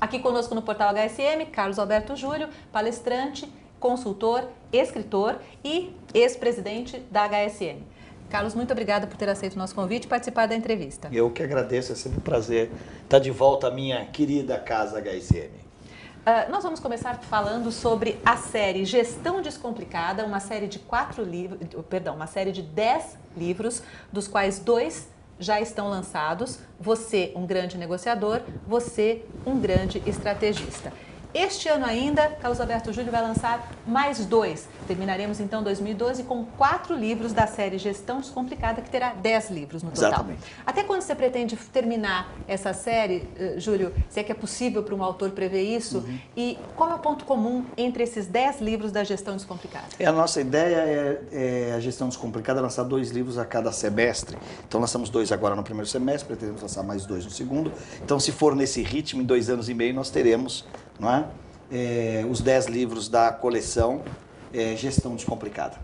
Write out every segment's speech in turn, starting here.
Aqui conosco no Portal HSM, Carlos Alberto Júlio, palestrante, consultor, escritor e ex-presidente da HSM. Carlos, muito obrigada por ter aceito o nosso convite e participar da entrevista. Eu que agradeço, é sempre um prazer estar de volta à minha querida casa HSM. Nós vamos começar falando sobre a série Gestão Descomplicada, uma série de 10 livros, dos quais 2 já estão lançados. Você, um grande negociador, você, um grande estrategista. Este ano ainda, Carlos Alberto Júlio vai lançar mais 2. Terminaremos então 2012 com 4 livros da série Gestão Descomplicada, que terá 10 livros no total. Exatamente. Até quando você pretende terminar essa série, Júlio? Se é que é possível para um autor prever isso? Uhum. E qual é o ponto comum entre esses 10 livros da Gestão Descomplicada? A nossa ideia é a Gestão Descomplicada lançar 2 livros a cada semestre. Então lançamos 2 agora no primeiro semestre, pretendemos lançar mais 2 no segundo. Então se for nesse ritmo, em 2 anos e meio nós teremos, não é? Os 10 livros da coleção Gestão Descomplicada.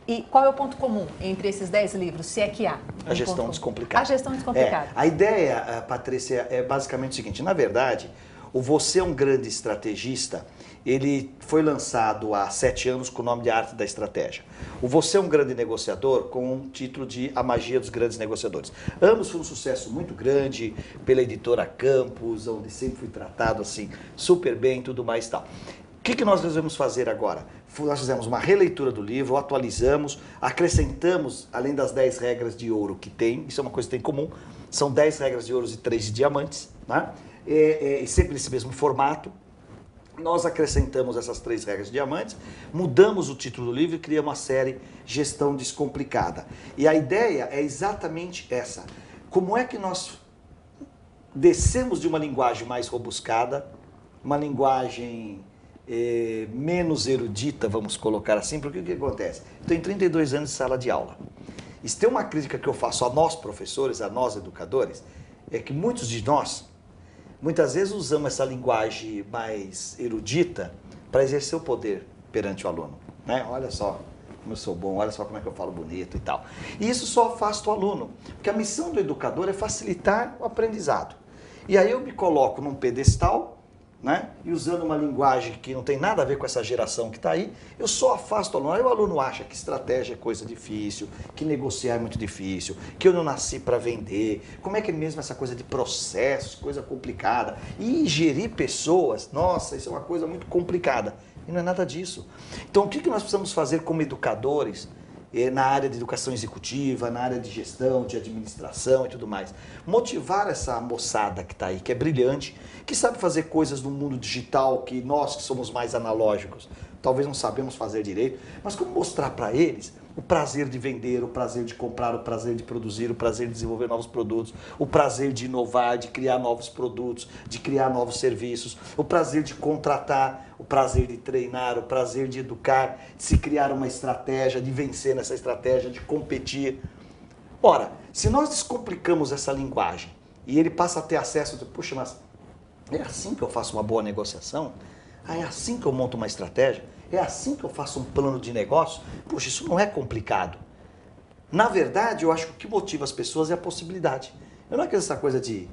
E qual é o ponto comum entre esses 10 livros, se é que há? A Gestão Descomplicada. A Gestão Descomplicada. A ideia, Patrícia, é basicamente o seguinte: na verdade, o Você é um Grande Estrategista, ele foi lançado há 7 anos com o nome de Arte da Estratégia. O Você é um Grande Negociador com o título de A Magia dos Grandes Negociadores. Ambos foram um sucesso muito grande pela editora Campos, onde sempre fui tratado assim super bem e tudo mais e tal. O que nós resolvemos fazer agora? Nós fizemos uma releitura do livro, atualizamos, acrescentamos, além das 10 regras de ouro que tem, isso é uma coisa que tem em comum, são 10 regras de ouro e 3 de diamantes, né? Sempre nesse mesmo formato. Nós acrescentamos essas 3 regras de diamantes, mudamos o título do livro e criamos a série Gestão Descomplicada. E a ideia é exatamente essa. Como é que nós descemos de uma linguagem mais robuscada, uma linguagem menos erudita, vamos colocar assim, porque o que acontece? Eu tenho 32 anos de sala de aula. E se tem uma crítica que eu faço a nós professores, a nós educadores, é que muitos de nós, muitas vezes usamos essa linguagem mais erudita para exercer o poder perante o aluno, né? Olha só como eu sou bom, olha só como é que eu falo bonito e tal. E isso só afasta o aluno, porque a missão do educador é facilitar o aprendizado. E aí eu me coloco num pedestal, né? E usando uma linguagem que não tem nada a ver com essa geração que está aí, eu só afasto o aluno. Aí o aluno acha que estratégia é coisa difícil, que negociar é muito difícil, que eu não nasci para vender. Como é que é mesmo essa coisa de processos, coisa complicada? E gerir pessoas, nossa, isso é uma coisa muito complicada. E não é nada disso. Então o que nós precisamos fazer como educadores na área de educação executiva, na área de gestão, de administração e tudo mais? Motivar essa moçada que está aí, que é brilhante, que sabe fazer coisas no mundo digital que nós que somos mais analógicos talvez não sabemos fazer direito, mas como mostrar para eles o prazer de vender, o prazer de comprar, o prazer de produzir, o prazer de desenvolver novos produtos, o prazer de inovar, de criar novos produtos, de criar novos serviços, o prazer de contratar, o prazer de treinar, o prazer de educar, de se criar uma estratégia, de vencer nessa estratégia, de competir. Ora, se nós descomplicamos essa linguagem e ele passa a ter acesso de, puxa, mas é assim que eu faço uma boa negociação? É assim que eu monto uma estratégia? É assim que eu faço um plano de negócio? Puxa, isso não é complicado. Na verdade, eu acho que o que motiva as pessoas é a possibilidade. Eu não acredito nessa coisa de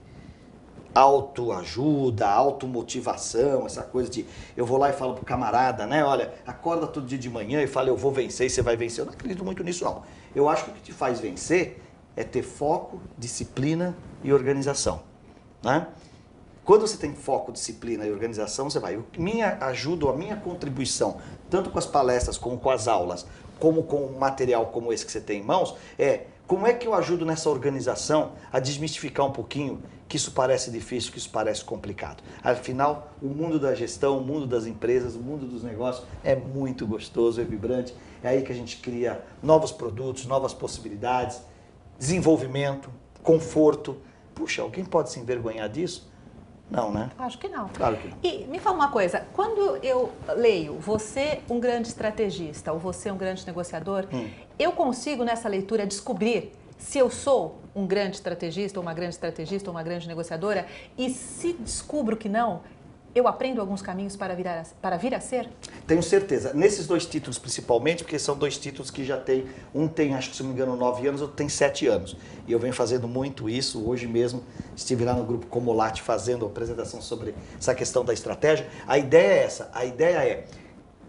autoajuda, automotivação, essa coisa de eu vou lá e falo pro camarada, né? Olha, acorda todo dia de manhã e fala eu vou vencer e você vai vencer. Eu não acredito muito nisso, não. Eu acho que o que te faz vencer é ter foco, disciplina e organização, né? Quando você tem foco, disciplina e organização, você vai. Minha ajuda, a minha contribuição, tanto com as palestras, como com as aulas, como com um material como esse que você tem em mãos, é como é que eu ajudo nessa organização a desmistificar um pouquinho que isso parece difícil, que isso parece complicado. Afinal, o mundo da gestão, o mundo das empresas, o mundo dos negócios é muito gostoso, é vibrante. É aí que a gente cria novos produtos, novas possibilidades, desenvolvimento, conforto. Puxa, alguém pode se envergonhar disso? Não, né? Acho que não. Claro que não. E me fala uma coisa, quando eu leio Você um grande estrategista ou Você um grande negociador, eu consigo nessa leitura descobrir se eu sou um grande estrategista ou uma grande negociadora? E se descubro que não, eu aprendo alguns caminhos para vir a ser? Tenho certeza. Nesses 2 títulos principalmente, porque são 2 títulos que já tem, um tem, acho que se não me engano, 9 anos, outro tem 7 anos. E eu venho fazendo muito isso. Hoje mesmo estive lá no grupo Comolate fazendo a apresentação sobre essa questão da estratégia. A ideia é essa, a ideia é,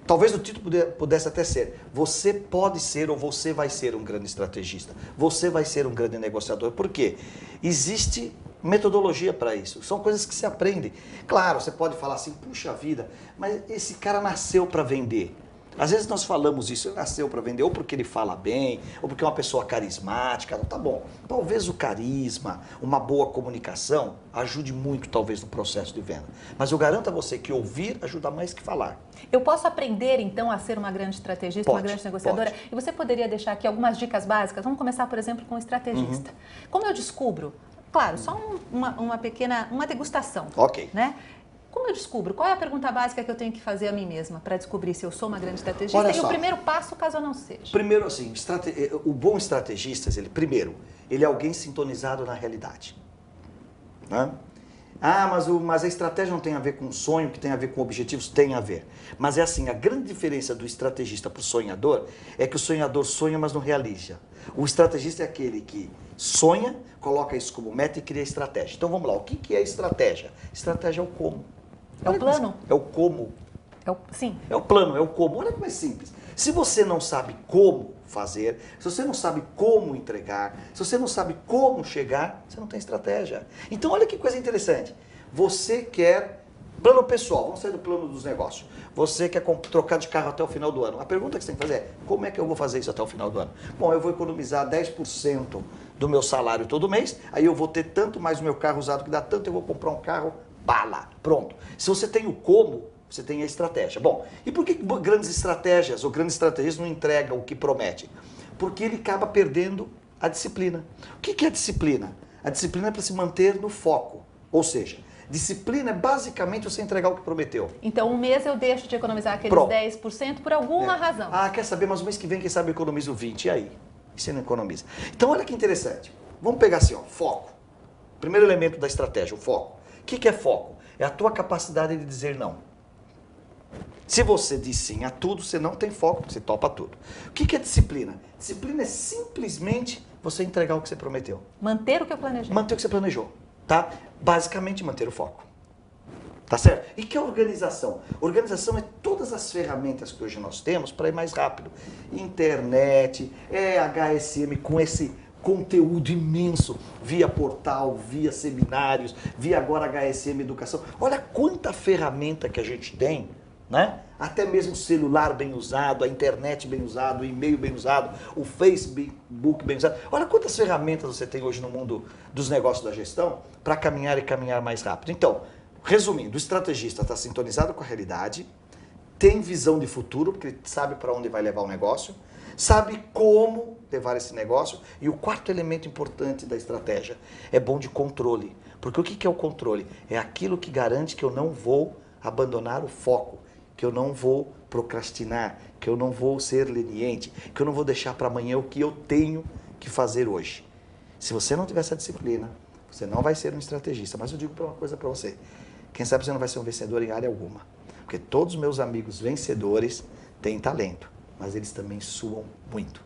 talvez o título pudesse até ser, você pode ser ou você vai ser um grande estrategista, você vai ser um grande negociador. Por quê? Existe metodologia para isso, são coisas que se aprende. Claro, você pode falar assim, puxa vida, mas esse cara nasceu para vender. Às vezes nós falamos isso, ele nasceu para vender, ou porque ele fala bem, ou porque é uma pessoa carismática, tá bom. Talvez o carisma, uma boa comunicação, ajude muito talvez no processo de venda. Mas eu garanto a você que ouvir ajuda mais que falar. Eu posso aprender então a ser uma grande estrategista, uma grande negociadora? Pode. E você poderia deixar aqui algumas dicas básicas? Vamos começar, por exemplo, com o estrategista. Como eu descubro? Claro, só uma pequena, uma degustação. Ok. Né? Como eu descubro? Qual é a pergunta básica que eu tenho que fazer a mim mesma para descobrir se eu sou uma grande estrategista? Olha E só. o primeiro passo, caso eu não seja? Primeiro, assim, o bom estrategista, ele é alguém sintonizado na realidade. Né? Ah, mas a estratégia não tem a ver com sonho, que tem a ver com objetivos? Tem a ver. Mas é assim, a grande diferença do estrategista para o sonhador é que o sonhador sonha, mas não realiza. O estrategista é aquele que sonha, coloca isso como meta e cria estratégia. Então vamos lá, o que é estratégia? Estratégia é o como. É o plano? É o como. Sim. É o plano, é o como. Olha como é simples. Se você não sabe como fazer, se você não sabe como entregar, se você não sabe como chegar, você não tem estratégia. Então olha que coisa interessante. Você quer plano pessoal, vamos sair do plano dos negócios. Você quer trocar de carro até o final do ano. A pergunta que você tem que fazer é, como é que eu vou fazer isso até o final do ano? Bom, eu vou economizar 10% do meu salário todo mês, aí eu vou ter tanto mais o meu carro usado que dá tanto, eu vou comprar um carro bala. Pronto. Se você tem o como, você tem a estratégia. Bom, e por que grandes estratégias ou grandes estratégias não entregam o que promete? Porque ele acaba perdendo a disciplina. O que é a disciplina? A disciplina é para se manter no foco. Ou seja, disciplina é basicamente você entregar o que prometeu. Então, um mês eu deixo de economizar aqueles Pronto. 10% por alguma razão. Ah, quer saber? Mas o mês que vem, quem sabe, eu economizo 20%. E aí? E você não economiza? Então, olha que interessante. Vamos pegar assim, ó, foco. Primeiro elemento da estratégia, o foco. O que é foco? É a tua capacidade de dizer não. Se você diz sim a tudo, você não tem foco, você topa tudo. O que é disciplina? Disciplina é simplesmente você entregar o que você prometeu. Manter o que eu planejei. Manter o que você planejou, tá? Basicamente manter o foco. Tá certo? E que é organização? Organização é todas as ferramentas que hoje nós temos para ir mais rápido. Internet, HSM com esse conteúdo imenso, via portal, via seminários, via agora HSM Educação. Olha quanta ferramenta que a gente tem, né? Até mesmo o celular bem usado, a internet bem usado, o e-mail bem usado, o Facebook bem usado. Olha quantas ferramentas você tem hoje no mundo dos negócios da gestão para caminhar e caminhar mais rápido. Então, resumindo, o estrategista está sintonizado com a realidade, tem visão de futuro, porque ele sabe para onde vai levar o negócio, sabe como levar esse negócio. E o quarto elemento importante da estratégia é bom de controle. Porque o que é o controle? É aquilo que garante que eu não vou abandonar o foco, que eu não vou procrastinar, que eu não vou ser leniente, que eu não vou deixar para amanhã o que eu tenho que fazer hoje. Se você não tiver essa disciplina, você não vai ser um estrategista. Mas eu digo uma coisa para você, quem sabe você não vai ser um vencedor em área alguma. Porque todos os meus amigos vencedores têm talento, mas eles também suam muito.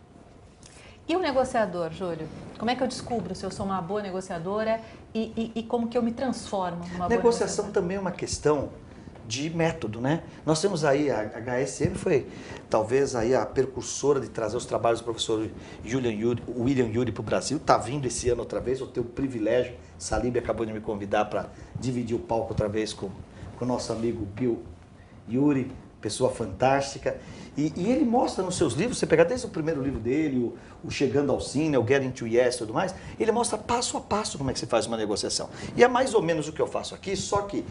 E o negociador, Júlio? Como é que eu descubro se eu sou uma boa negociadora e como que eu me transformo numa boa Negociação negociadora? também é uma questão de método, né? Nós temos aí, a HSM foi talvez aí a precursora de trazer os trabalhos do professor William Ury para o Brasil. Está vindo esse ano outra vez, eu tenho o privilégio, Salib acabou de me convidar para dividir o palco outra vez com o nosso amigo Bill Ury, pessoa fantástica. E ele mostra nos seus livros, você pegar desde o primeiro livro dele, o Chegando ao Sim, o Getting to Yes e tudo mais, ele mostra passo a passo como é que se faz uma negociação. E é mais ou menos o que eu faço aqui, só que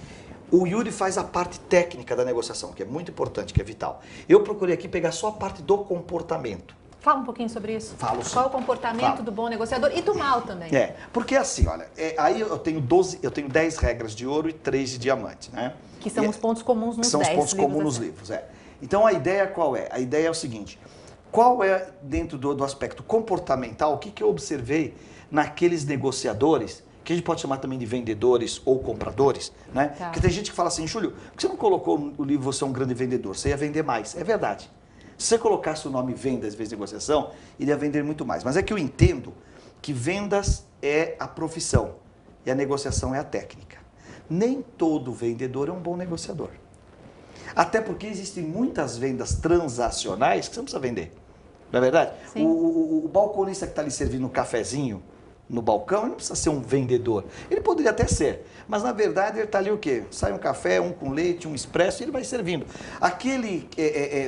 o Ury faz a parte técnica da negociação, que é muito importante, que é vital. Eu procurei aqui pegar só a parte do comportamento. Fala um pouquinho sobre isso. Falo sim. Qual é o comportamento do bom negociador e do mal também? Porque assim, olha, aí eu tenho 10 regras de ouro e 3 de diamante, né? Que são os pontos comuns nos 10 livros. São os pontos comuns nos livros, Então a ideia qual é? A ideia é o seguinte, qual é, dentro do aspecto comportamental, o que eu observei naqueles negociadores que a gente pode chamar também de vendedores ou compradores, né? Tá. Porque tem gente que fala assim, Júlio, por que você não colocou o livro Você é um Grande Vendedor? Você ia vender mais. É verdade. Se você colocasse o nome vendas em vez de negociação, ele ia vender muito mais. Mas é que eu entendo que vendas é a profissão e a negociação é a técnica. Nem todo vendedor é um bom negociador. Até porque existem muitas vendas transacionais que você não precisa vender. Não é verdade? Sim. O balconista que está ali servindo um cafezinho no balcão, ele não precisa ser um vendedor. Ele poderia até ser, mas na verdade ele está ali o quê? Sai um café, um com leite, um expresso e ele vai servindo. Aquele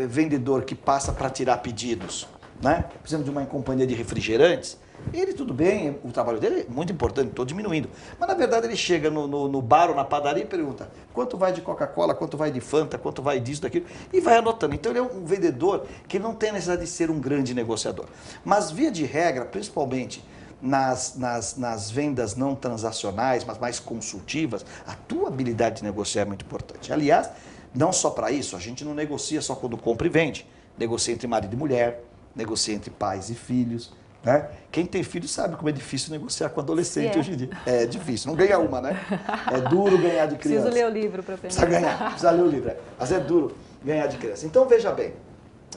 vendedor que passa para tirar pedidos, né? Por exemplo, de uma companhia de refrigerantes, ele tudo bem, o trabalho dele é muito importante, estou diminuindo. Mas na verdade ele chega no bar ou na padaria e pergunta quanto vai de Coca-Cola, quanto vai de Fanta, quanto vai disso, daquilo, e vai anotando. Então ele é um vendedor que não tem necessidade de ser um grande negociador. Mas via de regra, principalmente nas vendas não transacionais, mas mais consultivas, a tua habilidade de negociar é muito importante. Aliás, não só para isso, a gente não negocia só quando compra e vende. Negocia entre marido e mulher, negocia entre pais e filhos. Né? Quem tem filho sabe como é difícil negociar com adolescente hoje em dia. É difícil, não ganha uma, né? É duro ganhar de criança. Preciso ler o livro para aprender. Precisa ganhar, precisa ler o livro. Mas é duro ganhar de criança. Então veja bem,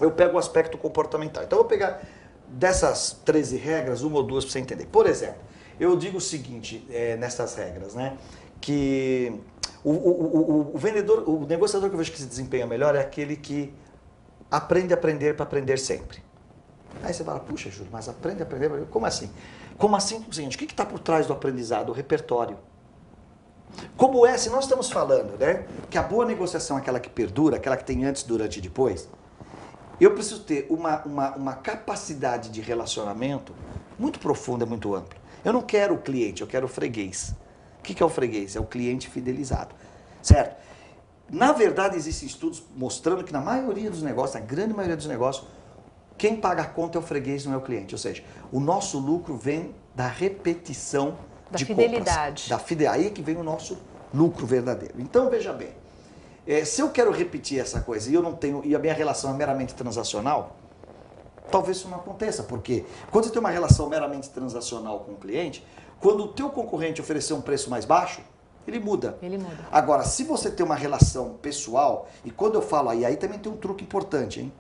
eu pego o aspecto comportamental. Então eu vou pegar dessas 13 regras, uma ou duas para você entender. Por exemplo, eu digo o seguinte nessas regras, né? Que o vendedor, o negociador que eu vejo que se desempenha melhor é aquele que aprende a aprender para aprender sempre. Aí você fala, puxa, Júlio, mas aprende a aprender? Como assim? Como assim? O seguinte, o que está por trás do aprendizado? O repertório. Como é, se nós estamos falando, né, que a boa negociação é aquela que perdura, aquela que tem antes, durante e depois, eu preciso ter uma capacidade de relacionamento muito profunda, muito ampla. Eu não quero o cliente, eu quero o freguês. O que é o freguês? É o cliente fidelizado, certo? Na verdade, existem estudos mostrando que na maioria dos negócios, na grande maioria dos negócios, quem paga a conta é o freguês, não é o cliente. Ou seja, o nosso lucro vem da repetição de fidelidade. Compras. Aí é que vem o nosso lucro verdadeiro. Então, veja bem, se eu quero repetir essa coisa e eu não tenho, e a minha relação é meramente transacional, talvez isso não aconteça. Porque quando você tem uma relação meramente transacional com o cliente, quando o teu concorrente oferecer um preço mais baixo, ele muda. Ele muda. Agora, se você tem uma relação pessoal, e quando eu falo aí também tem um truque importante, hein?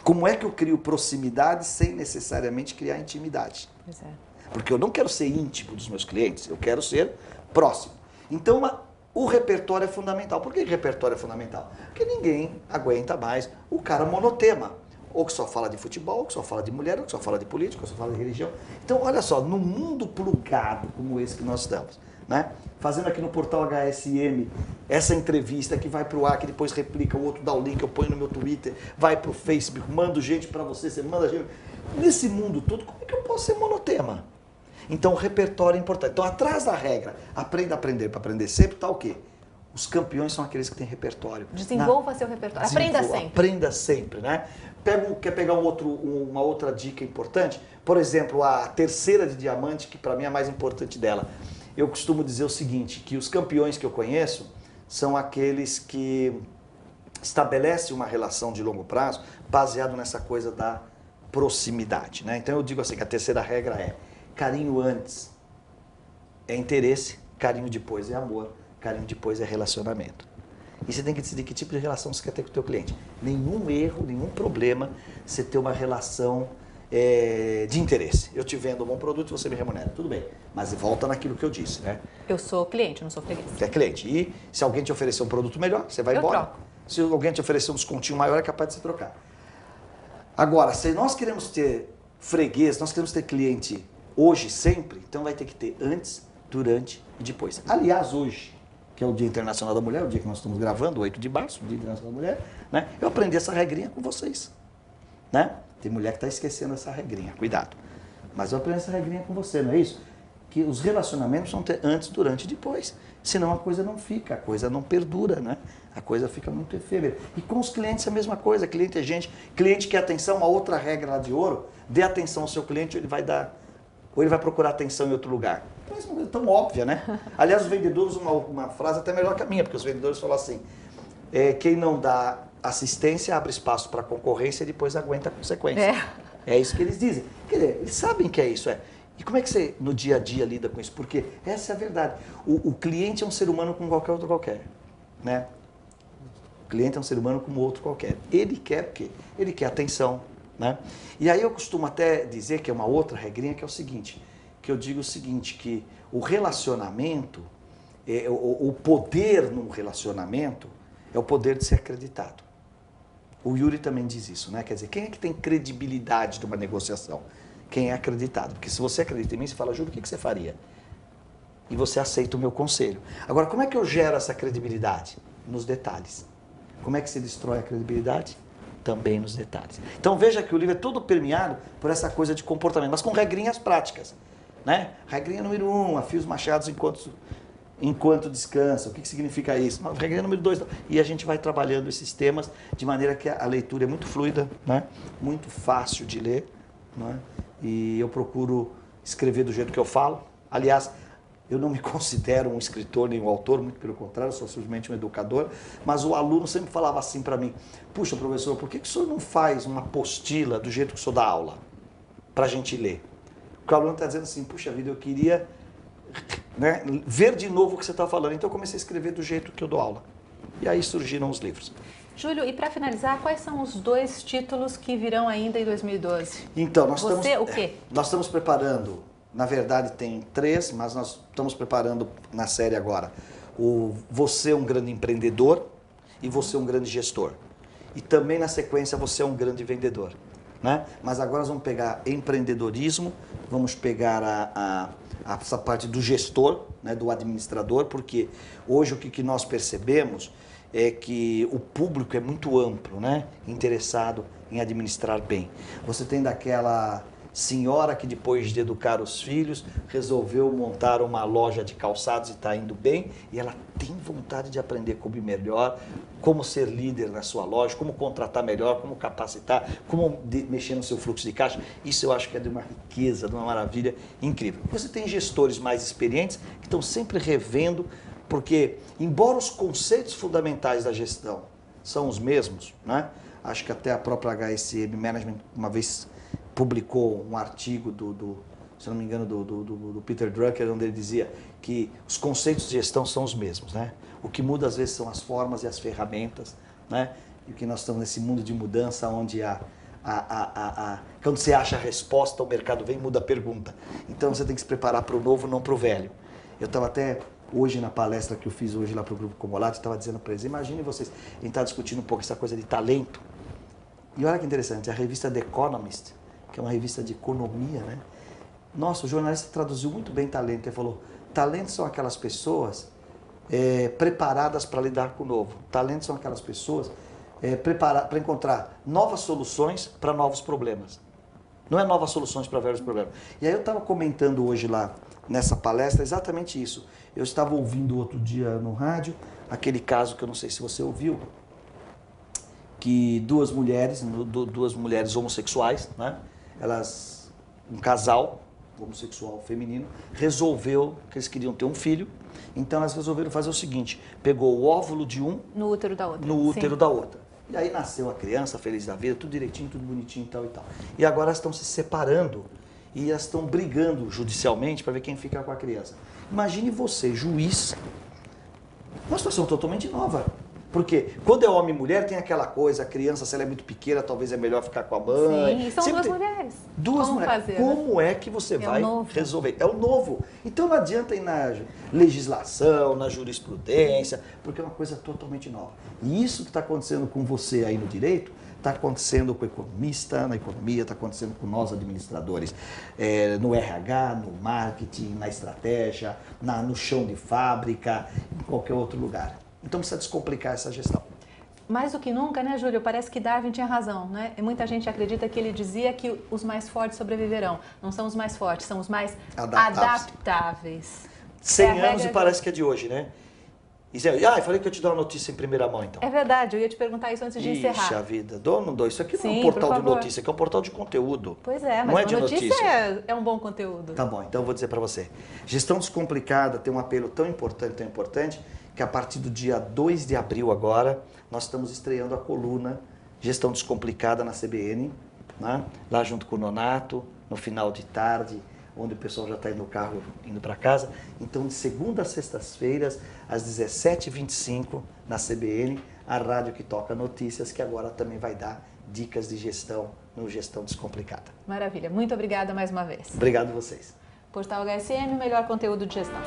Como é que eu crio proximidade sem necessariamente criar intimidade? Pois é. Porque eu não quero ser íntimo dos meus clientes, eu quero ser próximo. Então, o repertório é fundamental. Por que o repertório é fundamental? Porque ninguém aguenta mais o cara monotema. Ou que só fala de futebol, ou que só fala de mulher, ou que só fala de política, ou que só fala de religião. Então, olha só, num mundo plugado como esse que nós estamos, né? Fazendo aqui no portal HSM essa entrevista que vai para o ar, que depois replica, o outro dá o link, eu ponho no meu Twitter, vai para o Facebook, mando gente para você, você manda gente. Nesse mundo todo, como é que eu posso ser monotema? Então o repertório é importante. Então atrás da regra, aprenda a aprender para aprender sempre, tá o quê? Os campeões são aqueles que têm repertório. Desenvolva seu repertório. Aprenda sempre. Aprenda sempre, né? Quer pegar uma outra dica importante? Por exemplo, a terceira de diamante, que para mim é a mais importante dela. Eu costumo dizer o seguinte, que os campeões que eu conheço são aqueles que estabelecem uma relação de longo prazo baseado nessa coisa da proximidade, né? Então eu digo assim, que a terceira regra é carinho antes é interesse, carinho depois é amor, carinho depois é relacionamento. E você tem que decidir que tipo de relação você quer ter com o teu cliente. Nenhum erro, nenhum problema você ter uma relação de interesse. Eu te vendo um bom produto e você me remunera. Tudo bem. Mas volta naquilo que eu disse, né? Eu sou cliente, não sou freguês. Você é cliente. E se alguém te oferecer um produto melhor, você vai embora. Troco. Se alguém te oferecer um descontinho maior, é capaz de você trocar. Agora, se nós queremos ter freguês, nós queremos ter cliente hoje, sempre, então vai ter que ter antes, durante e depois. Aliás, hoje, que é o Dia Internacional da Mulher, o dia que nós estamos gravando, 8 de março, o Dia Internacional da Mulher, né? Eu aprendi essa regrinha com vocês, né? Tem mulher que está esquecendo essa regrinha, cuidado. Mas eu aprendi essa regrinha com você, não é isso? Que os relacionamentos vão ter antes, durante e depois. Senão a coisa não fica, a coisa não perdura, né? A coisa fica muito efêmera. E com os clientes é a mesma coisa, cliente é gente. Cliente quer atenção, uma outra regra lá de ouro, dê atenção ao seu cliente, ou ele vai procurar atenção em outro lugar. Mas é uma coisa tão óbvia, né? Aliás, os vendedores usam uma frase até melhor que a minha, porque os vendedores falam assim, quem não dá assistência abre espaço para concorrência e depois aguenta a consequência. É isso que eles dizem. Quer dizer, eles sabem que é isso. E como é que você, no dia a dia, lida com isso? Porque essa é a verdade. O cliente é um ser humano como qualquer outro qualquer, né? O cliente é um ser humano como outro qualquer. Ele quer o quê? Ele quer atenção, né? E aí eu costumo até dizer que é uma outra regrinha, que é o seguinte, que eu digo o seguinte, que o relacionamento, o poder num relacionamento é o poder de ser acreditado. O Yuri também diz isso, né? Quer dizer, quem é que tem credibilidade numa negociação? Quem é acreditado. Porque se você acredita em mim, você fala, Júlio, o que você faria? E você aceita o meu conselho. Agora, como é que eu gero essa credibilidade? Nos detalhes. Como é que se destrói a credibilidade? Também nos detalhes. Então veja que o livro é todo permeado por essa coisa de comportamento, mas com regrinhas práticas, né? Regrinha número 1, afia os machados enquanto descansa. O que significa isso? Regrinha número 2. E a gente vai trabalhando esses temas de maneira que a leitura é muito fluida, né? Muito fácil de ler, né? E eu procuro escrever do jeito que eu falo. Aliás, eu não me considero um escritor nem um autor, muito pelo contrário, eu sou simplesmente um educador, mas o aluno sempre falava assim para mim, puxa, professor, por que o senhor não faz uma apostila do jeito que o senhor dá aula, para a gente ler? Porque o aluno está dizendo assim, puxa vida, eu queria, né, ver de novo o que você está falando, então eu comecei a escrever do jeito que eu dou aula. E aí surgiram os livros. Júlio, e para finalizar, quais são os 2 títulos que virão ainda em 2012? Então, o quê? Nós estamos preparando, na verdade tem 3, mas nós estamos preparando na série agora o Você é um Grande Empreendedor e Você é um Grande Gestor. E também na sequência Você é um Grande Vendedor, né? Mas agora nós vamos pegar empreendedorismo, vamos pegar essa parte do gestor, né, do administrador, porque hoje o que nós percebemos é que o público é muito amplo, né, interessado em administrar bem. Você tem daquela senhora que depois de educar os filhos resolveu montar uma loja de calçados e está indo bem e ela tem vontade de aprender como ir melhor, como ser líder na sua loja, como contratar melhor, como capacitar, como mexer no seu fluxo de caixa. Isso eu acho que é de uma riqueza, de uma maravilha incrível. Você tem gestores mais experientes que estão sempre revendo, porque embora os conceitos fundamentais da gestão são os mesmos, né? Acho que até a própria HSM Management uma vez publicou um artigo se não me engano, do Peter Drucker, onde ele dizia que os conceitos de gestão são os mesmos, né? O que muda às vezes são as formas e as ferramentas, né? E que nós estamos nesse mundo de mudança onde quando você acha a resposta, o mercado vem e muda a pergunta. Então você tem que se preparar para o novo, não para o velho. Eu estava até hoje na palestra que eu fiz hoje lá para o Grupo Comolate, estava dizendo para eles, imagine vocês, a gente está discutindo um pouco essa coisa de talento. E olha que interessante, a revista The Economist, que é uma revista de economia, né? Nossa, o jornalista traduziu muito bem talento. Ele falou, talentos são aquelas pessoas preparadas para lidar com o novo. Talentos são aquelas pessoas preparadas para encontrar novas soluções para novos problemas. Não é novas soluções para velhos problemas. E aí eu estava comentando hoje lá, nessa palestra, exatamente isso. Eu estava ouvindo outro dia no rádio, aquele caso que eu não sei se você ouviu, que duas mulheres homossexuais, né? Um casal homossexual feminino resolveu que eles queriam ter um filho, então elas resolveram fazer o seguinte, pegou o óvulo de um no útero da outra. No útero da outra. E aí nasceu a criança, feliz da vida, tudo direitinho, tudo bonitinho e tal e tal. E agora elas estão se separando e elas estão brigando judicialmente para ver quem fica com a criança. Imagine você, juiz, uma situação totalmente nova. Porque quando é homem e mulher tem aquela coisa, a criança, se ela é muito pequena, talvez é melhor ficar com a mãe. Sim, são duas mulheres. Duas mulheres. Fazer, como né? é que você vai resolver? É o novo. Então não adianta ir na legislação, na jurisprudência, porque é uma coisa totalmente nova. E isso que está acontecendo com você aí no direito, está acontecendo com o economista, na economia, está acontecendo com nós administradores, no RH, no marketing, na estratégia, no chão de fábrica, em qualquer outro lugar. Então precisa descomplicar essa gestão. Mais do que nunca, né, Júlio? Parece que Darwin tinha razão, né? E muita gente acredita que ele dizia que os mais fortes sobreviverão. Não são os mais fortes, são os mais adaptáveis. 100 anos e parece que é de hoje, né? Eu falei que eu te dou uma notícia em primeira mão, então. É verdade, eu ia te perguntar isso antes de encerrar. Ixi, a vida, dou ou não dou? Isso aqui não é um portal de notícia, aqui é um portal de conteúdo. Pois é, mas não é de notícia é um bom conteúdo. Tá bom, então eu vou dizer para você. Gestão Descomplicada tem um apelo tão importante, que a partir do dia 2 de abril agora, nós estamos estreando a coluna Gestão Descomplicada na CBN, né? Lá junto com o Nonato, no final de tarde, onde o pessoal já está indo no carro, indo para casa. Então, de segunda a sextas-feiras, às 17h25, na CBN, a rádio que toca notícias, que agora também vai dar dicas de gestão no Gestão Descomplicada. Maravilha. Muito obrigada mais uma vez. Obrigado a vocês. Portal HSM, o melhor conteúdo de gestão.